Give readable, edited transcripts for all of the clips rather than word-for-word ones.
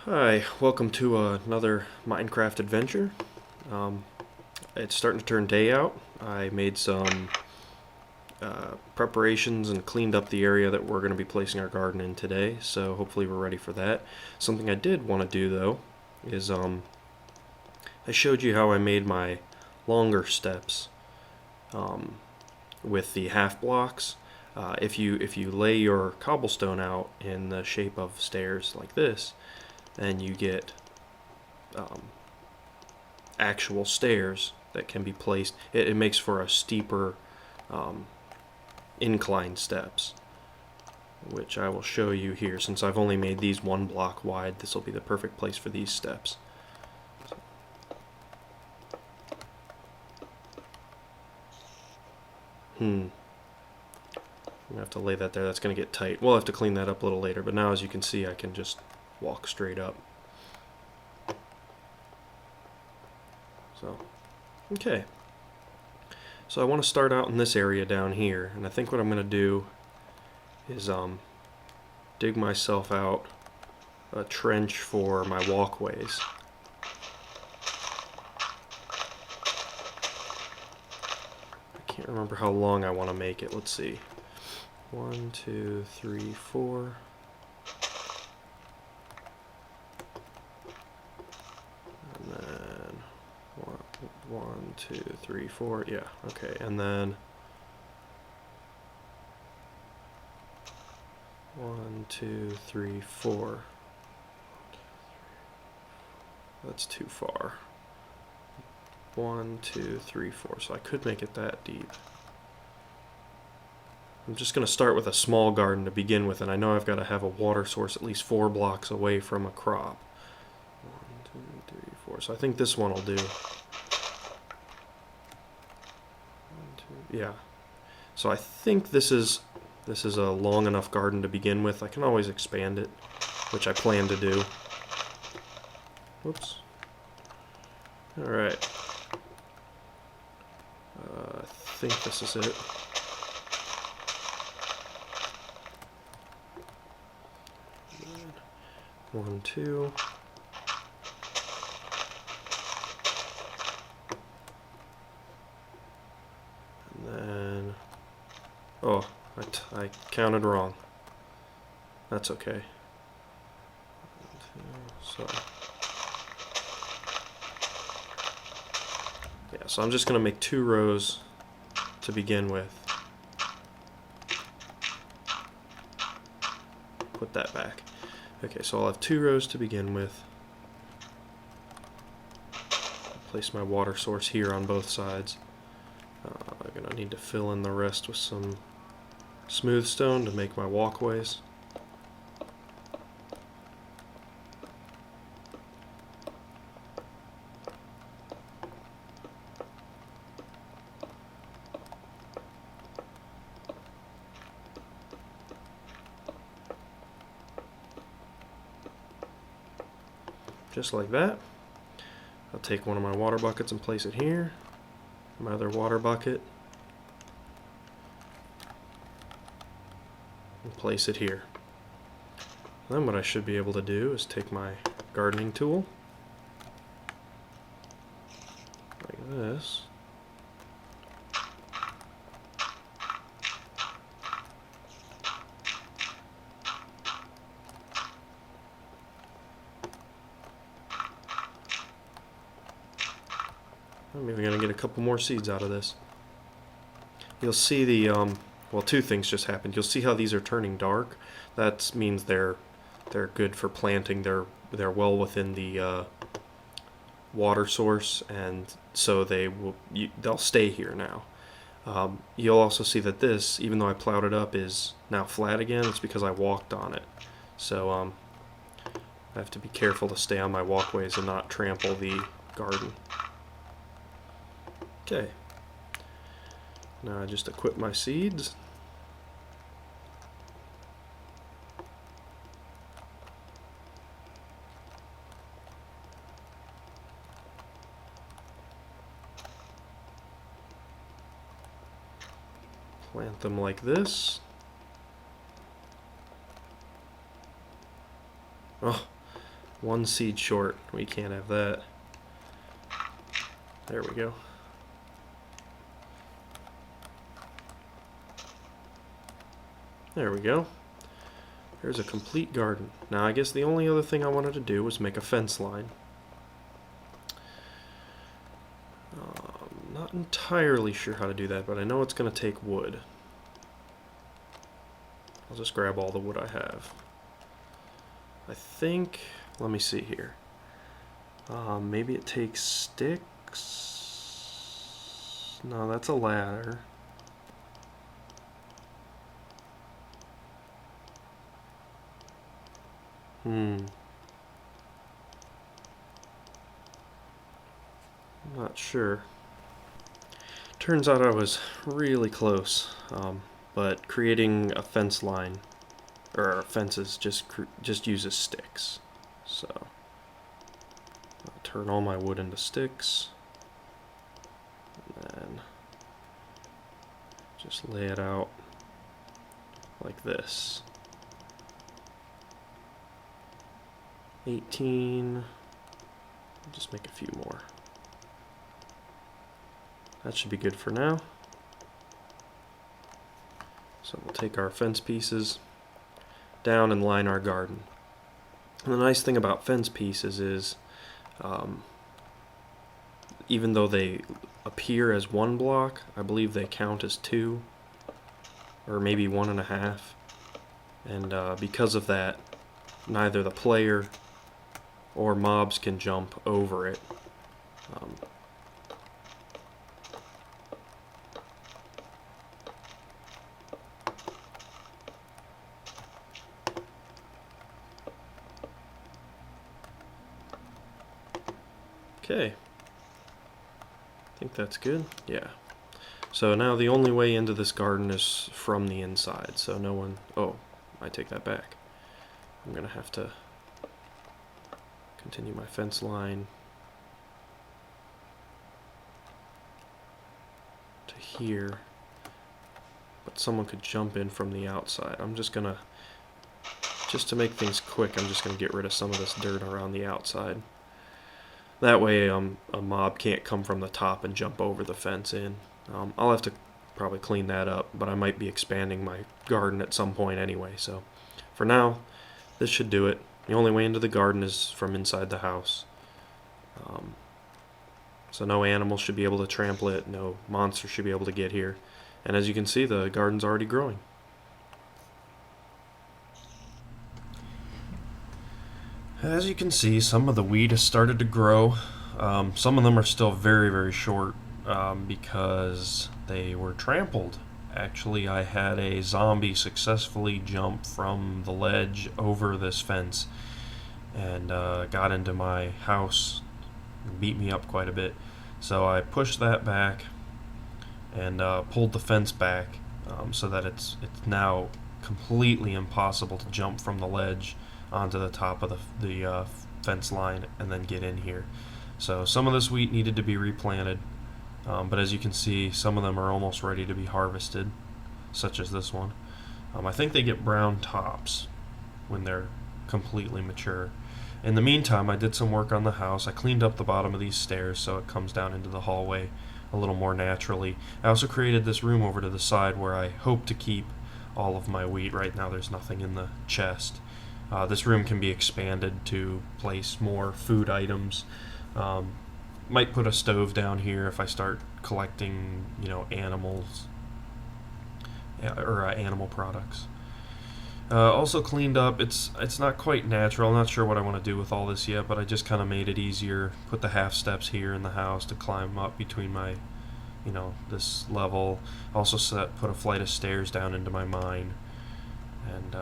Hi, welcome to another Minecraft adventure. It's starting to turn day out. I made some preparations and cleaned up the area that we're going to be placing our garden in today, so hopefully we're ready for that. Something I did want to do though is I showed you how I made my longer steps with the half blocks. If you lay your cobblestone out in the shape of stairs like this, then you get um, actual stairs that can be placed. It makes for a steeper um, incline steps, which I will show you here. Since I've only made these 1 block wide, this will be the perfect place for these steps. I'm gonna have to lay that there. That's gonna get tight. We'll have to clean that up a little later, but now as you can see, I can just walk straight up. So, okay. So I want to start out in this area down here, and I think what I'm going to do is dig myself out a trench for my walkways. I can't remember how long I want to make it. Let's see. 1, 2, 3, 4. And then 1, 2, 3, 4. Yeah, okay. And then 1, 2, 3, 4. That's too far. 1, 2, 3, 4. So I could make it that deep. I'm just going to start with a small garden to begin with, and I know I've got to have a water source at least 4 blocks away from a crop. 1, 2, 3, 4. So I think this one will do. 1, 2, yeah. So I think this is a long enough garden to begin with. I can always expand it, which I plan to do. Whoops. All right. I think this is it. 1, 2. And then, oh, I counted wrong. That's okay. 1, 2, so, yeah, so I'm just going to make 2 rows to begin with. Put that back. Okay, so I'll have 2 rows to begin with. Place my water source here on both sides. I'm going to need to fill in the rest with some smooth stone to make my walkways. Just like that. I'll take one of my water buckets and place it here. My other water bucket. And place it here. Then what I should be able to do is take my gardening tool, like this. I'm even going to get a couple more seeds out of this. You'll see the, well, 2 things just happened. You'll see how these are turning dark. That means they're good for planting. They're well within the water source, and so they'll stay here now. You'll also see that this, even though I plowed it up, is now flat again. It's because I walked on it. So I have to be careful to stay on my walkways and not trample the garden. Okay. Now I just equip my seeds. Plant them like this. Oh, One seed short. We can't have that. There we go. There we go. There's a complete garden. Now I guess the only other thing I wanted to do was make a fence line. Not entirely sure how to do that, but I know it's going to take wood. I'll just grab all the wood I have. I think, let me see here. Maybe it takes sticks. No, that's a ladder. I'm not sure. Turns out I was really close, but creating a fence line, or fences, just uses sticks. So I'll turn all my wood into sticks, and then just lay it out like this. 18. Just make a few more. That should be good for now. So we'll take our fence pieces down and line our garden. And the nice thing about fence pieces is, even though they appear as one block, I believe they count as two, or maybe 1.5. And because of that, neither the player or mobs can jump over it. Okay, I think that's good. Yeah. So now the only way into this garden is from the inside, so no one... Oh, I take that back. I'm gonna have to continue my fence line to here, but someone could jump in from the outside. I'm just gonna, just to make things quick, I'm just gonna get rid of some of this dirt around the outside. That way a mob can't come from the top and jump over the fence in. I'll have to probably clean that up, but I might be expanding my garden at some point anyway, so for now this should do it. The only way into the garden is from inside the house. So no animals should be able to trample it, no monsters should be able to get here. And as you can see, the garden's already growing. As you can see, some of the wheat has started to grow. Some of them are still very, very short because they were trampled. Actually, I had a zombie successfully jump from the ledge over this fence and got into my house and beat me up quite a bit. So I pushed that back and pulled the fence back so that it's now completely impossible to jump from the ledge onto the top of the fence line and then get in here. So some of this wheat needed to be replanted. But as you can see, some of them are almost ready to be harvested, such as this one. I think they get brown tops when they're completely mature. In the meantime, I did some work on the house. I cleaned up the bottom of these stairs so it comes down into the hallway a little more naturally. I also created this room over to the side where I hope to keep all of my wheat. Right now there's nothing in the chest. This room can be expanded to place more food items. Might put a stove down here if I start collecting, animals or animal products. Also cleaned up. It's not quite natural. I'm not sure what I want to do with all this yet, but I just kind of made it easier. Put the half steps here in the house to climb up between my, this level. Also put a flight of stairs down into my mine, and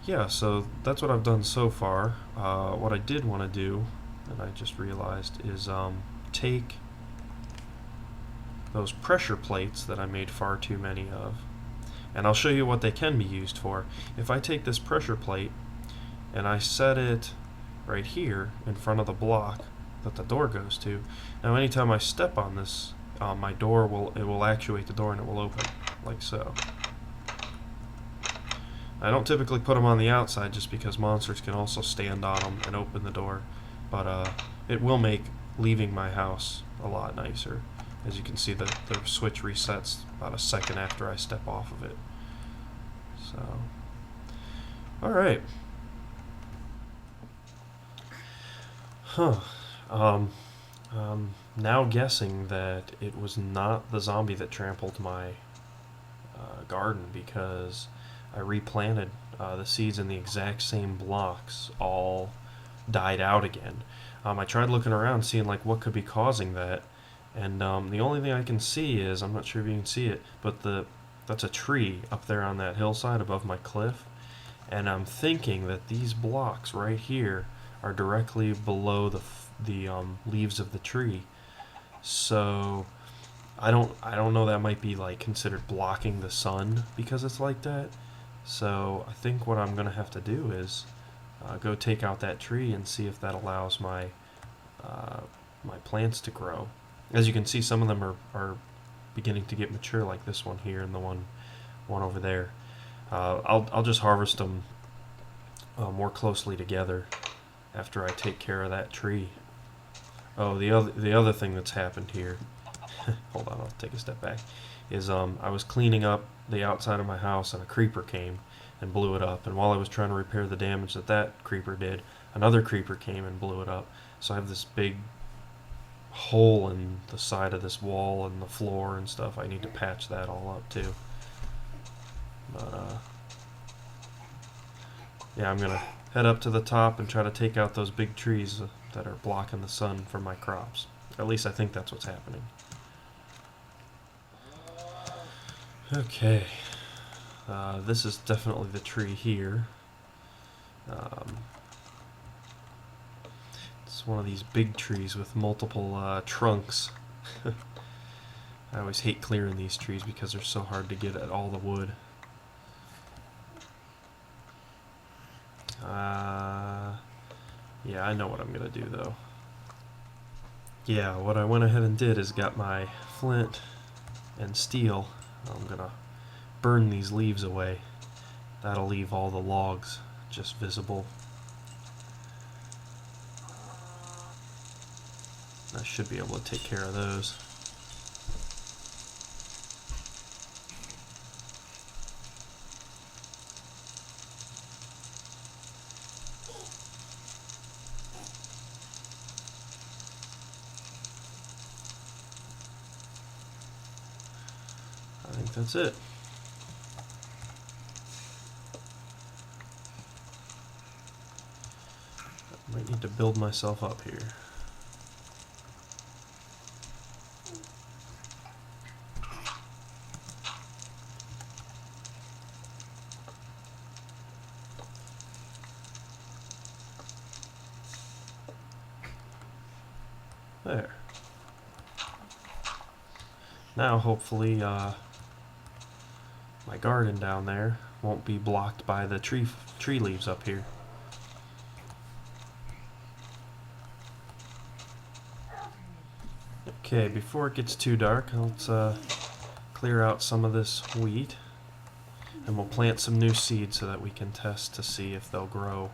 yeah. So that's what I've done so far. What I did want to do, and I just realized, is take those pressure plates that I made far too many of, and I'll show you what they can be used for. If I take this pressure plate and I set it right here in front of the block that the door goes to, now anytime I step on this, my door will actuate the door and it will open like so. I don't typically put them on the outside just because monsters can also stand on them and open the door. But it will make leaving my house a lot nicer. As you can see, the switch resets about a second after I step off of it. So, alright. Huh. Now guessing that it was not the zombie that trampled my garden, because I replanted the seeds in the exact same blocks, all died out again. I tried looking around, seeing like what could be causing that, and the only thing I can see is, I'm not sure if you can see it, but that's a tree up there on that hillside above my cliff, and I'm thinking that these blocks right here are directly below the leaves of the tree. So I don't know, that might be like considered blocking the sun because it's like that. So I think what I'm gonna have to do is go take out that tree and see if that allows my my plants to grow. As you can see, some of them are beginning to get mature, like this one here and the one over there. I'll just harvest them more closely together after I take care of that tree. Oh, the other thing that's happened here, hold on, I'll take a step back, is I was cleaning up the outside of my house and a creeper came and blew it up, and while I was trying to repair the damage that creeper did, another creeper came and blew it up. So I have this big hole in the side of this wall and the floor and stuff. I need to patch that all up too. But yeah, I'm gonna head up to the top and try to take out those big trees that are blocking the sun from my crops. At least I think that's what's happening. Okay, this is definitely the tree here. It's one of these big trees with multiple trunks. I always hate clearing these trees because they're so hard to get at all the wood. Yeah, I know what I'm gonna do though. Yeah, what I went ahead and did is got my flint and steel. I'm gonna burn these leaves away. That'll leave all the logs just visible. I should be able to take care of those. I think that's it. I might need to build myself up here. There. Now hopefully my garden down there won't be blocked by the tree leaves up here. Okay, before it gets too dark, let's clear out some of this wheat, and we'll plant some new seeds so that we can test to see if they'll grow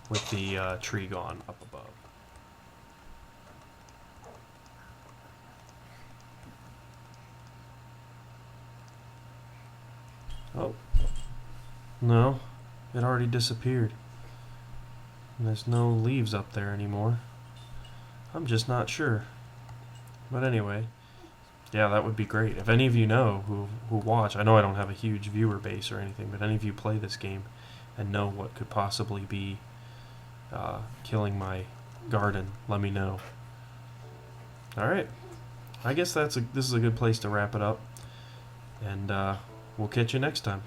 with the tree gone up above. Oh, no, it already disappeared. And there's no leaves up there anymore. I'm just not sure. But anyway, yeah, that would be great. If any of you know who watch, I know I don't have a huge viewer base or anything, but any of you play this game and know what could possibly be killing my garden, let me know. Alright, I guess this is a good place to wrap it up, and we'll catch you next time.